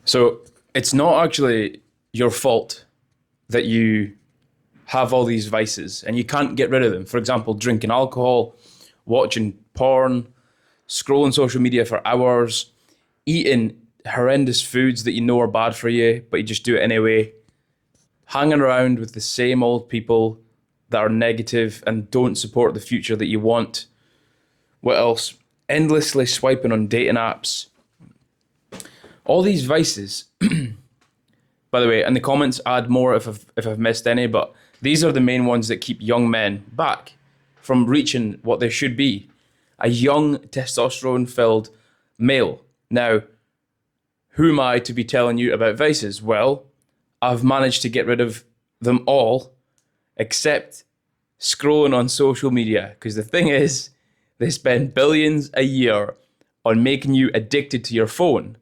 So it's not actually your fault that you have all these vices and you can't get rid of them. For example, drinking alcohol, watching porn, scrolling social media for hours, eating horrendous foods that you know are bad for you, but you just do it anyway, hanging around with the same old people that are negative and don't support the future that you want. What else? Endlessly swiping on dating apps. All these vices. By the way, in the comments, add more if I've missed any, but these are the main ones that keep young men back from reaching what they should be. A young, testosterone-filled male. Now, who am I to be telling you about vices? Well, I've managed to get rid of them all, except scrolling on social media. Because the thing is, they spend billions a year on making you addicted to your phone.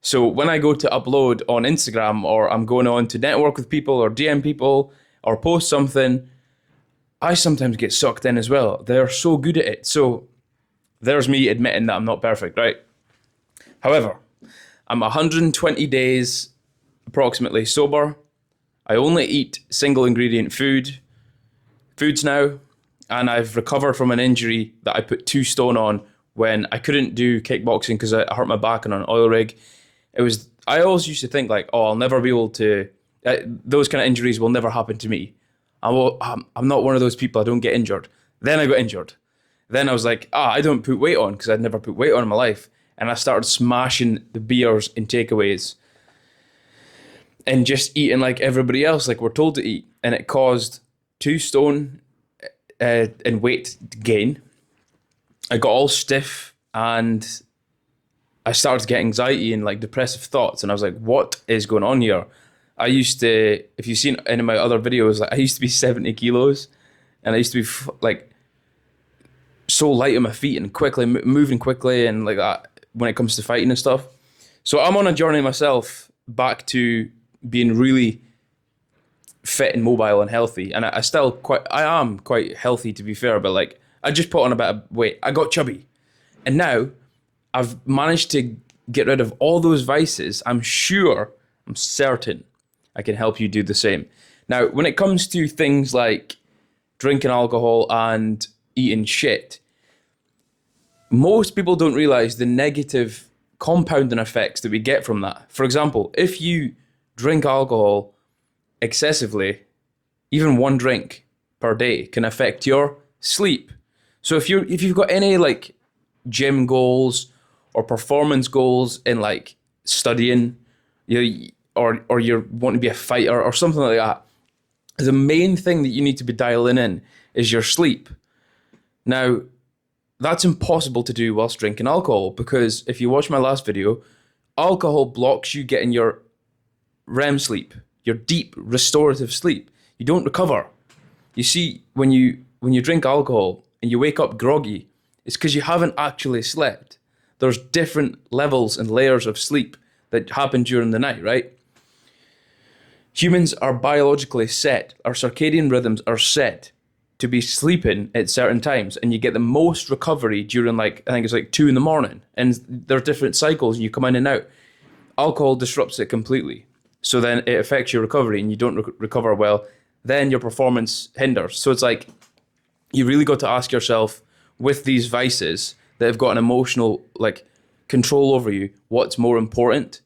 So when I go to upload on Instagram, or I'm going on to network with people or DM people or post something, I sometimes get sucked in as well. They're so good at it. So there's me admitting that I'm not perfect, right? However, I'm 120 days approximately sober. I only eat single ingredient foods now, and I've recovered from an injury that I put 2 stone on when I couldn't do kickboxing because I hurt my back on an oil rig. I always used to think like, oh, I'll never be able to, those kind of injuries will never happen to me. I'm not one of those people, I don't get injured. Then I got injured. Then I was like, I don't put weight on because I'd never put weight on in my life. And I started smashing the beers and takeaways and just eating like everybody else, like we're told to eat. And it caused 2 stone in weight gain. I got all stiff and I started to get anxiety and like depressive thoughts. And I was like, what is going on here? I used to, if you've seen any of my other videos, like I used to be 70 kilos and I used to be like so light on my feet and quickly moving quickly and like that when it comes to fighting and stuff. So I'm on a journey myself back to being really fit and mobile and healthy. And I am quite healthy to be fair, but like I just put on a bit of weight. I got chubby. And now I've managed to get rid of all those vices. I'm certain I can help you do the same. Now, when it comes to things like drinking alcohol and eating shit, most people don't realize the negative compounding effects that we get from that. For example, if you drink alcohol excessively, even 1 drink per day can affect your sleep. So if you've got any like gym goals or performance goals in like studying, or you want to be a fighter or something like that, the main thing that you need to be dialing in is your sleep. Now, that's impossible to do whilst drinking alcohol because if you watch my last video, alcohol blocks you getting your REM sleep, your deep restorative sleep. You don't recover. You see, when you drink alcohol and you wake up groggy, it's because you haven't actually slept. There's different levels and layers of sleep that happen during the night, right? Humans are biologically set, our circadian rhythms are set to be sleeping at certain times, and you get the most recovery during like, I think it's like 2 a.m. and there are different cycles and you come in and out. Alcohol disrupts it completely. So then it affects your recovery and you don't recover well. Then your performance hinders. So it's like, you really got to ask yourself with these vices that have got an emotional like control over you, what's more important?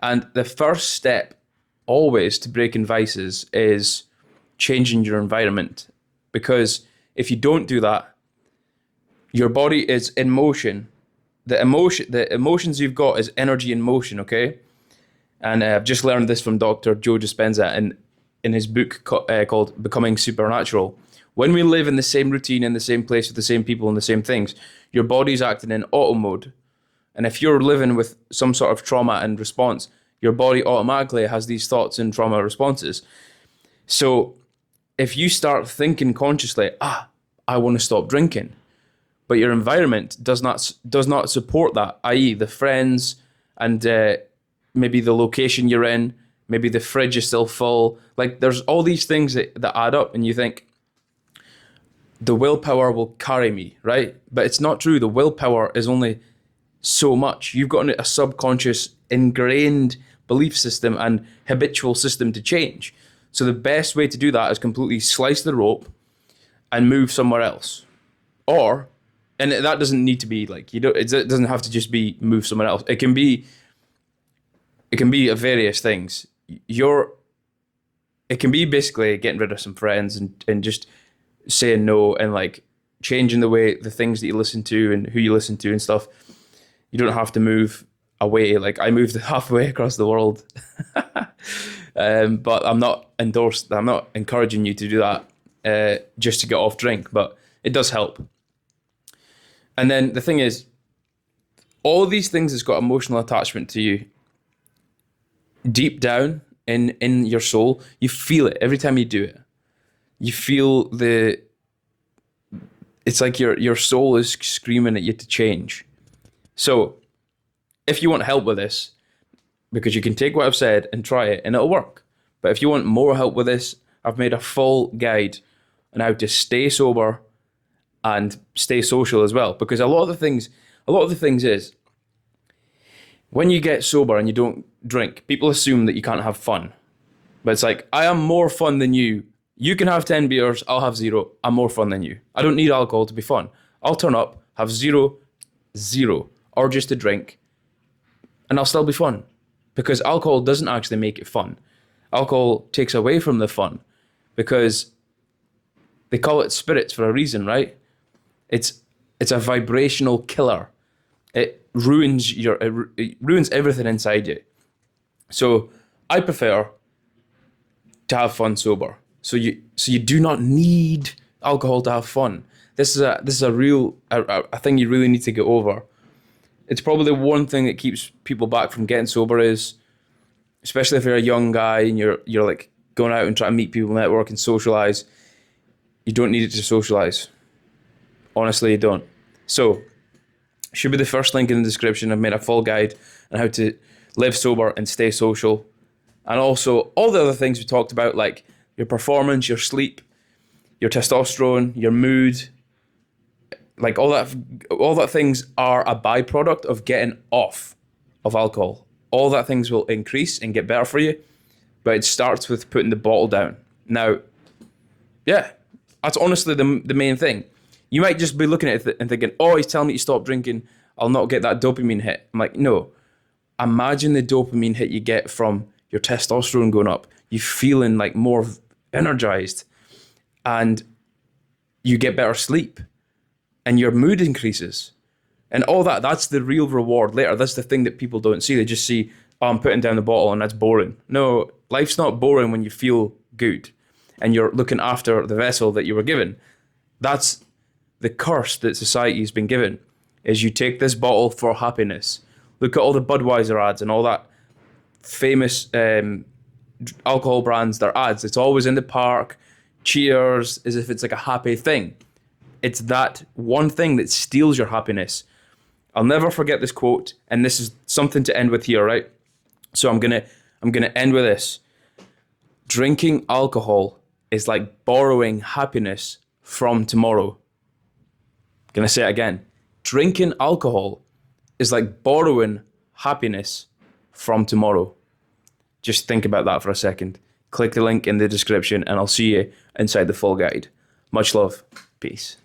And the first step always to breaking vices is changing your environment. Because if you don't do that, your body is in motion. The emotions you've got is energy in motion, okay? And I've just learned this from Dr. Joe Dispenza in his book called Becoming Supernatural. When we live in the same routine, in the same place, with the same people and the same things, your body's acting in auto mode. And if you're living with some sort of trauma and response, your body automatically has these thoughts and trauma responses. So if you start thinking consciously, I want to stop drinking, but your environment does not support that, i.e. the friends and maybe the location you're in, maybe the fridge is still full. Like there's all these things that add up and you think the willpower will carry me, right? But it's not true. The willpower is only so much. You've got a subconscious ingrained belief system and habitual system to change. So the best way to do that is completely slice the rope and move somewhere else. Or, and that doesn't need to be like, it doesn't have to just be move somewhere else. It can be various things. It can be basically getting rid of some friends and just saying no and like changing the things that you listen to and who you listen to and stuff. You don't have to move away. Like I moved halfway across the world. But I'm not encouraging you to do that just to get off drink, but it does help. And then the thing is, all these things has got emotional attachment to you. Deep down in your soul, you feel it every time you do it. You feel it's like your soul is screaming at you to change. So if you want help with this, because you can take what I've said and try it and it'll work. But if you want more help with this, I've made a full guide on how to stay sober and stay social as well. Because a lot of the things is, when you get sober and you don't drink, people assume that you can't have fun. But it's like, I am more fun than you. You can have 10 beers, I'll have 0. I'm more fun than you. I don't need alcohol to be fun. I'll turn up, have 0, or just a drink, and I'll still be fun. Because alcohol doesn't actually make it fun. Alcohol takes away from the fun, because they call it spirits for a reason, right? It's a vibrational killer. It ruins everything inside you. So I prefer to have fun sober. So you do not need alcohol to have fun. This is a real thing you really need to get over. It's probably the one thing that keeps people back from getting sober is, especially if you're a young guy and you're like going out and trying to meet people, network and socialize, you don't need it to socialize. Honestly, you don't. So, should be the first link in the description. I've made a full guide on how to live sober and stay social. And also all the other things we talked about, like your performance, your sleep, your testosterone, your mood, like all that things are a byproduct of getting off of alcohol. All that things will increase and get better for you, but it starts with putting the bottle down. Now, yeah, that's honestly the main thing. You might just be looking at it and thinking, oh, he's telling me to stop drinking, I'll not get that dopamine hit. I'm like, no. Imagine the dopamine hit you get from your testosterone going up, you feeling like more energized, and you get better sleep, and your mood increases. And all that's the real reward later. That's the thing that people don't see. They just see, oh, I'm putting down the bottle and that's boring. No, life's not boring when you feel good and you're looking after the vessel that you were given. That's the curse that society has been given, is you take this bottle for happiness. Look at all the Budweiser ads and all that famous alcohol brands, their ads. It's always in the park, cheers, as if it's like a happy thing. It's that one thing that steals your happiness. I'll never forget this quote, and this is something to end with here, right? So I'm gonna end with this. Drinking alcohol is like borrowing happiness from tomorrow. Gonna say it again. Drinking alcohol is like borrowing happiness from tomorrow. Just think about that for a second. Click the link in the description and I'll see you inside the full guide. Much love. Peace.